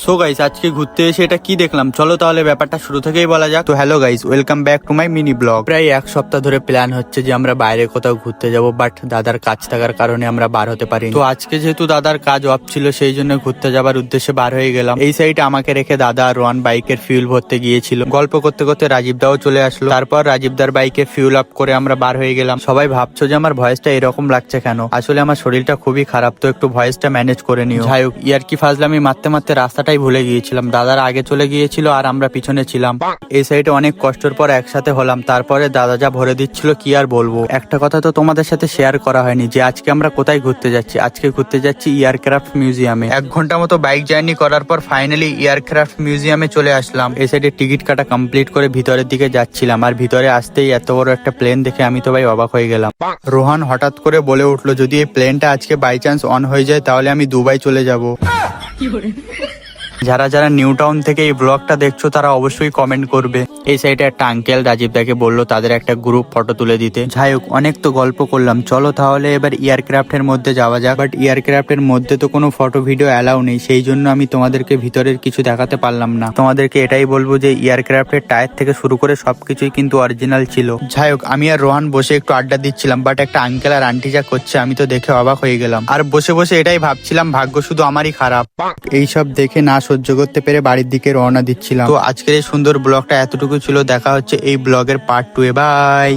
So guys, আজকে ঘুরতে এসে এটা কি দেখলাম, চলো তাহলে ব্যাপারটা শুরু থেকেই বলা যাক। তো hello guys, welcome back to my mini blog. প্রায় এক সপ্তাহ ধরে প্ল্যান হচ্ছে যে আমরা বাইরে কোথাও ঘুরতে যাব, বাট দাদার কাজ থাকার কারণে আমরা বার হতে পারি। তো আজকে যেহেতু দাদার কাজ অফ ছিল, সেই জন্য ঘুরতে যাবার উদ্দেশ্যে বার হয়ে গেলাম। এই সাইডে আমাকে রেখে দাদা আর রোহান বাইকের ফিউল ভরতে গিয়েছিল। গল্প করতে করতে রাজীব দাও চলে আসলো। তারপর রাজীব দার বাইকে ফিউল আপ করে আমরা বার হয়ে গেলাম। সবাই ভাবছো যে আমার ভয়েসটা এরকম লাগছে কেন, আসলে আমার শরীরটা খুবই খারাপ, তো একটু ভয়েসটা ম্যানেজ করে নিও। যাই হোক, ইয়ার কি ফাজলামি মারতে মারতে রাস্তাটাই ভুলে গিয়েছিলাম। দাদারা আগে চলে গিয়েছিল আর আমরা পিছনে ছিলাম। এই সাইডে অনেক কষ্টের পর একসাথে হলাম। তারপরে দাদা যা ভরে দিচ্ছিল কি আর বলবো। একটা কথা তো তোমাদের সাথে শেয়ার করা হয়নি যে আজকে আমরা কোথায় ঘুরতে যাচ্ছি। আজকে ঘুরতে যাচ্ছি এয়ারক্রাফট মিউজিয়ামে। 1 ঘন্টা মতো বাইক জার্নি করার পর ফাইনালি এয়ারক্রাফট মিউজিয়ামে চলে আসলাম। এই সাইডে টিকিট কাটা কমপ্লিট করে ভিতরের দিকে যাচ্ছিলাম, আর ভিতরে আসতেই এত বড় একটা প্লেন দেখে আমি তো ভাই অবাক হয়ে গেলাম। রোহান হঠাৎ করে বলে উঠলো, যদি এই প্লেনটা আজকে বাই চান্স অন হয়ে যায় তাহলে আমি দুবাই চলে যাব। যারা যারা নিউ টাউন থেকে এই ব্লগটা দেখছো তারা অবশ্যই কমেন্ট করবে। এই সাইডে একটা আঙ্কেল রাজীব দাকে বললো তাদের একটা গ্রুপ ফটো তুলে দিতে। যাই হোক, অনেক তো গল্প করলাম, চলো তাহলে এবার এয়ারক্রাফটের মধ্যে যাওয়া যাক। বাট এয়ারক্রাফটের মধ্যে তো কোনো ফটো ভিডিও অ্যালাউ নেই, সেই জন্য আমি তোমাদেরকে ভিতরের কিছু দেখাতে পারলাম না। তোমাদেরকে এটাই বলবো যে এয়ারক্রাফটের টায়ার থেকে শুরু করে সবকিছুই কিন্তু অরিজিনাল ছিল। যাই হোক, আমি আর রোহান বসে একটু আড্ডা দিচ্ছিলাম, বাট একটা আঙ্কেল আর আন্টি যা করছে আমি তো দেখে অবাক হয়ে গেলাম। আর বসে বসে এটাই ভাবছিলাম, ভাগ্য শুধু আমারই খারাপ। এইসব দেখে না সহ্য করতে পেরে বাড়ির দিকে রওনা দিচ্ছিলাম। তো আজকের এই সুন্দর ব্লগটা এতটুকু ছিল। দেখা হচ্ছে এই ব্লগের পার্ট 2 এ। বাই।